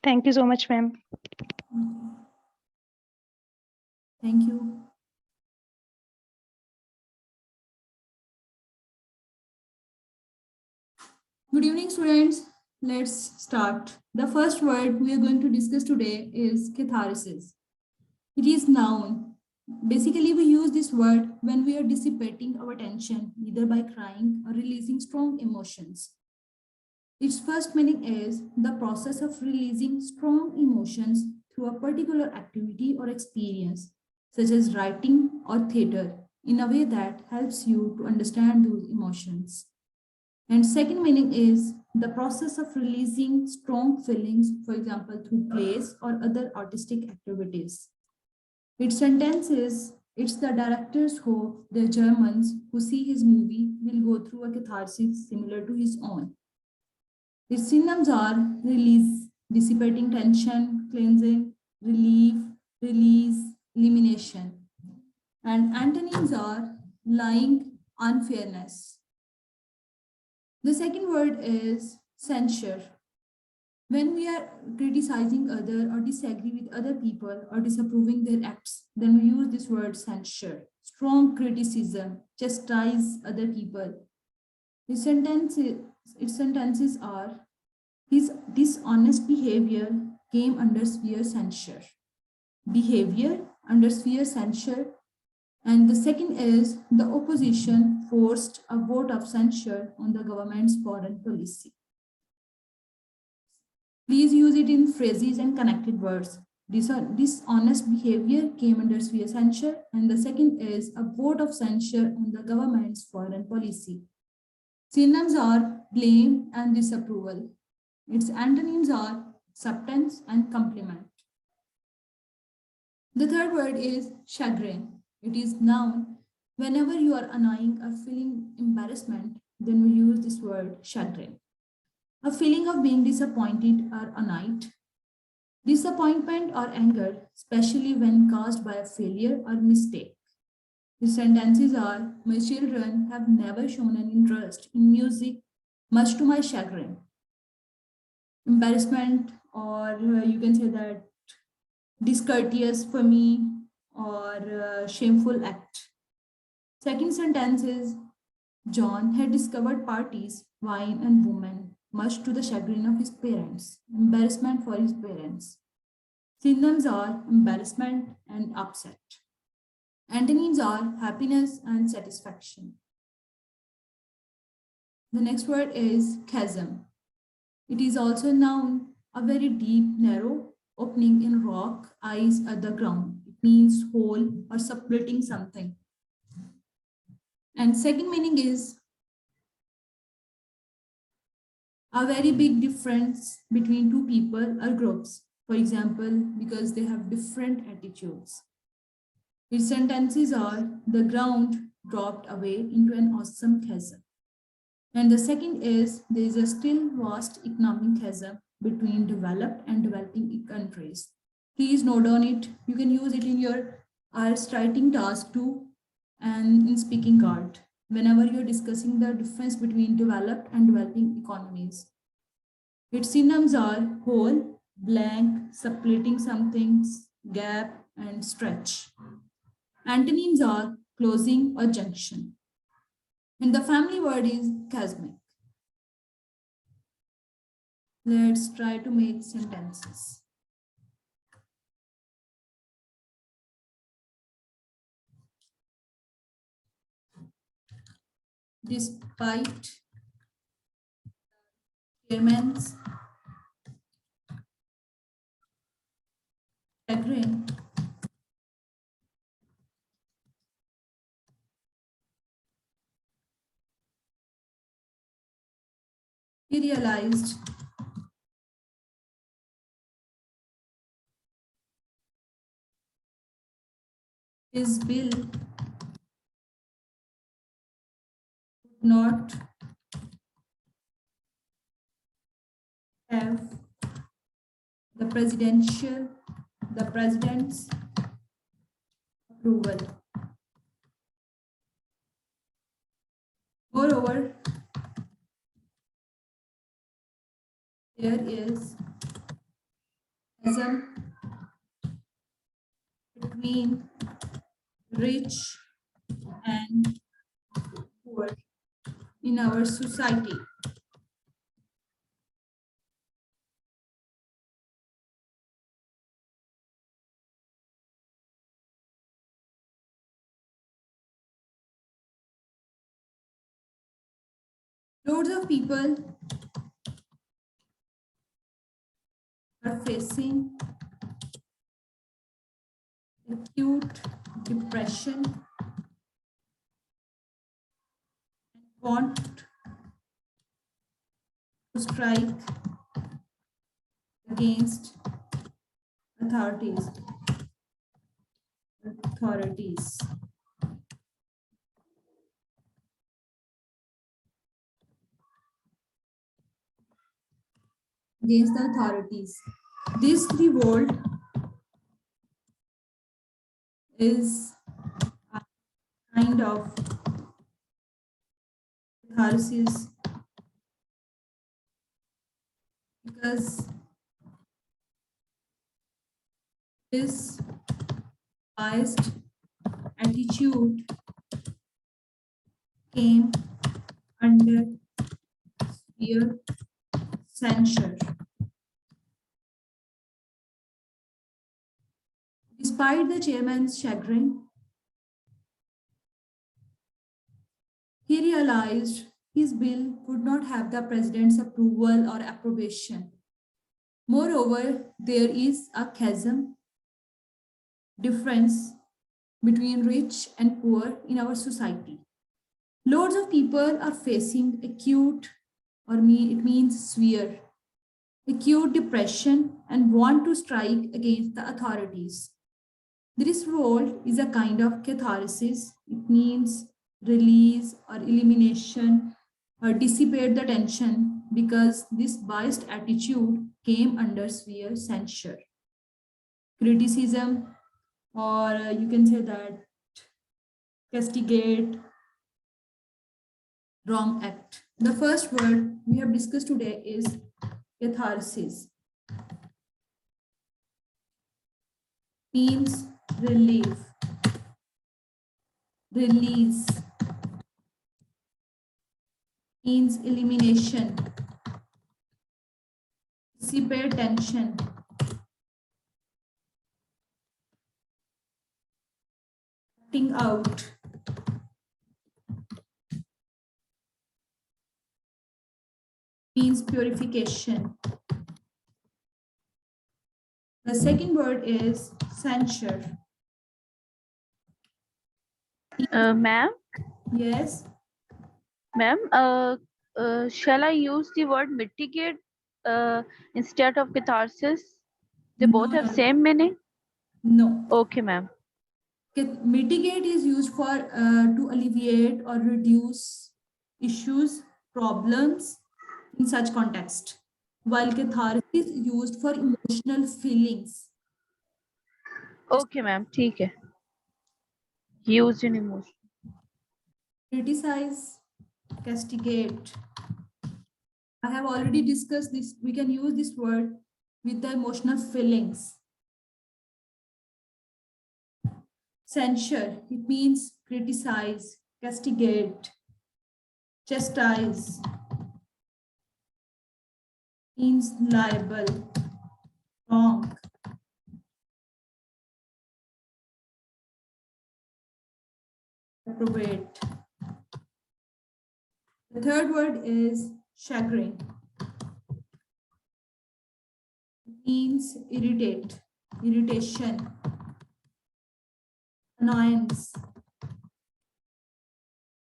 Thank you so much, ma'am. Thank you. Good evening, students. Let's start. The first word we are going to discuss today is catharsis. It is noun. Basically, we use this word when we are dissipating our tension, either by crying or releasing strong emotions. Its first meaning is the process of releasing strong emotions through a particular activity or experience, such as writing or theater, in a way that helps you to understand those emotions. And second meaning is the process of releasing strong feelings, for example, through plays or other artistic activities. Its sentence is, it's the director's hope the Germans who see his movie will go through a catharsis similar to his own. Its synonyms are release, dissipating tension, cleansing, relief, release, elimination. And antonyms are lying, unfairness. The second word is censure. When we are criticizing other or disagree with other people or disapproving their acts, then we use this word censure. Strong criticism, chastise other people. Its sentences are, his dishonest behavior came under severe censure. Behavior under severe censure. And the second is the opposition forced a vote of censure on the government's foreign policy. Please use it in phrases and connected words. Dishonest behavior came under severe censure, and the second is a vote of censure on the government's foreign policy. Synonyms are blame and disapproval. Its antonyms are acceptance and compliment. The third word is chagrin. It is noun. Whenever you are annoying or feeling embarrassment, then we use this word chagrin. A feeling of being disappointed or annoyed. Disappointment or anger, especially when caused by a failure or mistake. The sentences are, my children have never shown an interest in music, much to my chagrin. Embarrassment, or you can say that discourteous for me, or shameful act. Second sentence is, John had discovered parties, wine, and women, much to the chagrin of his parents. Embarrassment for his parents. Synonyms are embarrassment and upset. Antonyms are happiness and satisfaction. The next word is chasm. It is also a noun, a very deep, narrow opening in rock, ice, or the ground. It means hole or splitting something. And second meaning is a very big difference between two people or groups. For example, because they have different attitudes. Its sentences are, the ground dropped away into an awesome chasm. And the second is, there is a still vast economic chasm between developed and developing countries. Please note on it. You can use it in your IELTS writing task too and in speaking card whenever you're discussing the difference between developed and developing economies. Its synonyms are whole, blank, splitting something, gap, and stretch. Antonyms are closing or junction. And the family word is chasmic. Let's try to make sentences. Despite chairman's chagrin, he realized his bill would not have the president's approval. Moreover, there is chasm between rich and poor in our society. Loads of people are facing acute depression and want to strike against authorities. Against the authorities. This revolt is a kind of catharsis because this biased attitude came under severe censure. Despite the chairman's chagrin, he realized his bill would not have the president's approval or approbation. Moreover, there is a chasm difference between rich and poor in our society. Loads of people are facing acute, it means severe, acute depression and want to strike against the authorities. This role is a kind of catharsis. It means release or elimination or dissipate the tension because this biased attitude came under severe censure. Criticism, or you can say that castigate wrong act. The first word we have discussed today is catharsis. Means relief, release, means elimination, dissipate tension, acting out, means purification. The second word is censure. Ma'am? Yes. Ma'am, shall I use the word mitigate instead of catharsis? They both have same meaning? No. Okay, ma'am. Mitigate is used for to alleviate or reduce issues, problems in such context, while catharsis is used for emotional feelings. Okay, ma'am. ठीक है. Used in emotion. Criticize, castigate. I have already discussed this. We can use this word with the emotional feelings. Censure, it means criticize, castigate, chastise, means liable, wrong. Reprobate. The third word is chagrin. It means irritate, irritation, annoyance,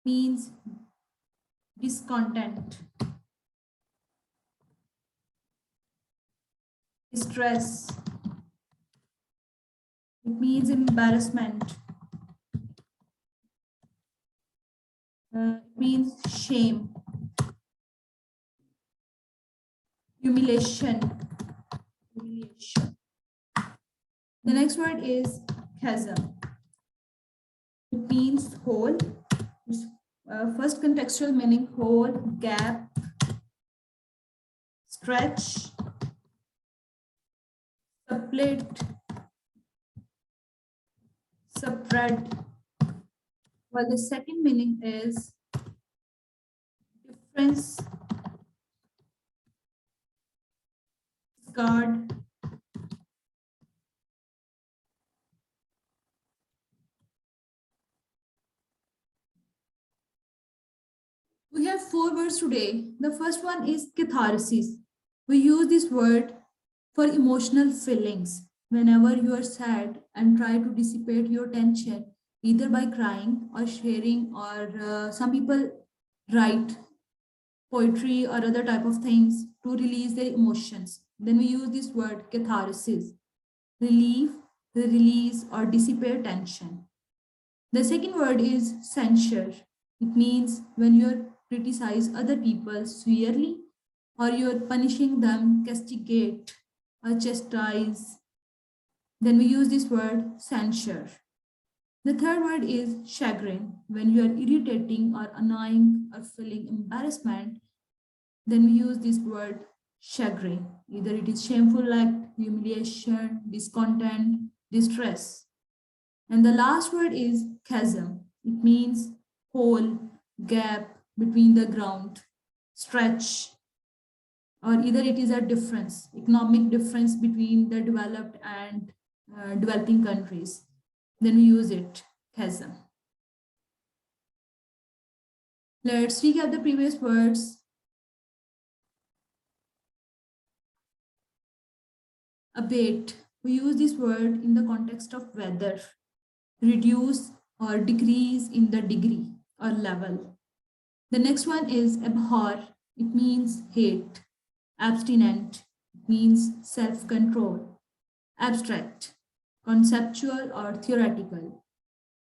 means discontent, distress, it means embarrassment, it means shame, humiliation. The next word is chasm. It means hole. First contextual meaning: hole, gap, stretch, Supplet, spread. While the second meaning is difference, guard. We have four words today. The first one is catharsis. We use this word for emotional feelings. Whenever you are sad and try to dissipate your tension, either by crying or sharing, or some people write poetry or other type of things to release their emotions. Then we use this word catharsis, relieve, release, or dissipate tension. The second word is censure. It means when you criticize other people severely or you're punishing them, castigate or chastise. Then we use this word censure. The third word is chagrin. When you are irritating or annoying or feeling embarrassment, then we use this word chagrin. Either it is shameful act, humiliation, discontent, distress. And the last word is chasm. It means hole, gap between the ground, stretch, or either it is a difference, economic difference between the developed and developing countries. Then we use it, chasm. Let's recap the previous words. Abate. We use this word in the context of weather. Reduce or decrease in the degree or level. The next one is abhor. It means hate. Abstinent. It means self control. Abstract. Conceptual or theoretical.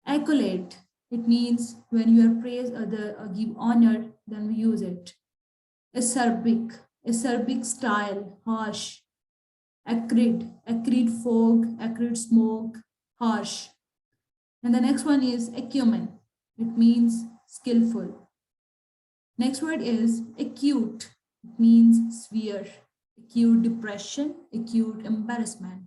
Accolade. It means when you are praise other or give honor, then we use it. Acerbic. Acerbic style. Harsh. Acrid. Acrid fog. Acrid smoke. Harsh. And the next one is acumen. It means skillful. Next word is acute. It means severe. Acute depression, acute embarrassment.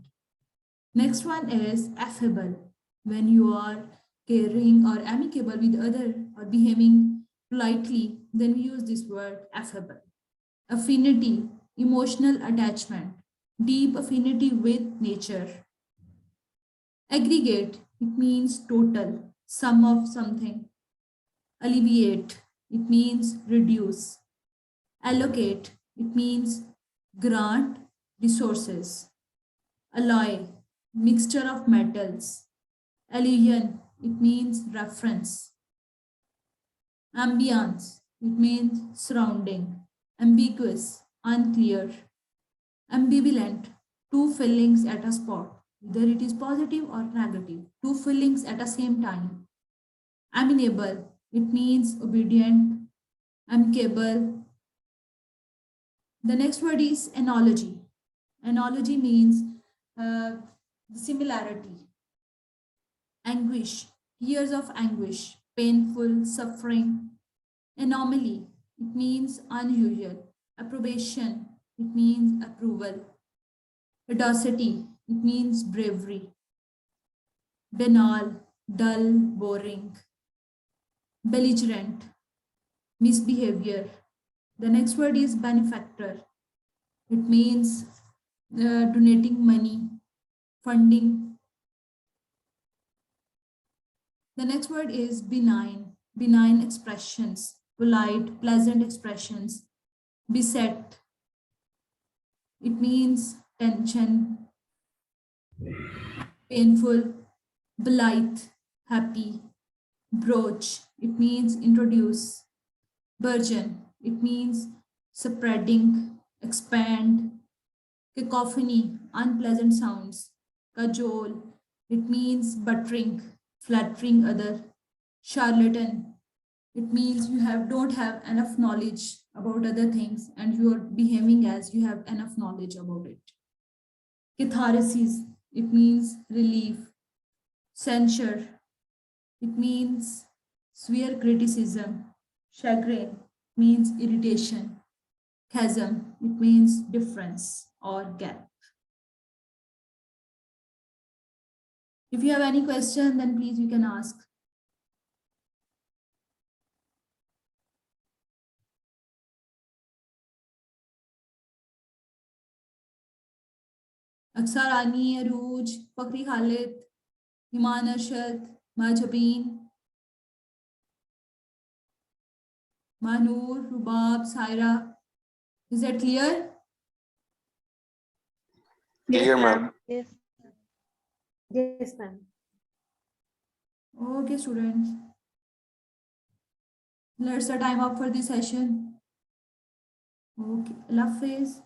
Next one is affable. When you are caring or amicable with other or behaving politely, then we use this word affable. Affinity, emotional attachment, deep affinity with nature. Aggregate, it means total, sum of something. Alleviate, it means reduce. Allocate, it means grant resources. Alloy, mixture of metals. Allusion, it means reference. Ambience, it means surrounding. Ambiguous, unclear. Ambivalent, two feelings at a spot. Either it is positive or negative. Two feelings at the same time. Amenable, it means obedient. Amicable. The next word is analogy. Analogy means similarity. Anguish, years of anguish, painful, suffering. Anomaly, it means unusual. Approbation, it means approval. Audacity, it means bravery. Banal, dull, boring. Belligerent, misbehavior. The next word is benefactor. It means donating money, funding. The next word is benign. Benign expressions, polite, pleasant expressions. Beset. It means tension, painful. Blithe, happy. Broach. It means introduce. Burgeon. It means spreading, expand. Cacophony, unpleasant sounds. Cajole, it means buttering, flattering other. Charlatan, it means you don't have enough knowledge about other things and you are behaving as you have enough knowledge about it. Catharsis, it means relief. Censure, it means severe criticism. Chagrin means irritation. Chasm, it means difference or gap. If you have any question, then please you can ask. Aksar Ani, Aruj, Fakri Khalid, Iman Arshad, Majabeen, Manur, Rubab, Saira. Is that clear? Clear, ma'am. Yes. Yes, ma'am. Okay, students. Let's the time up for this session. Okay, Allah Hafiz.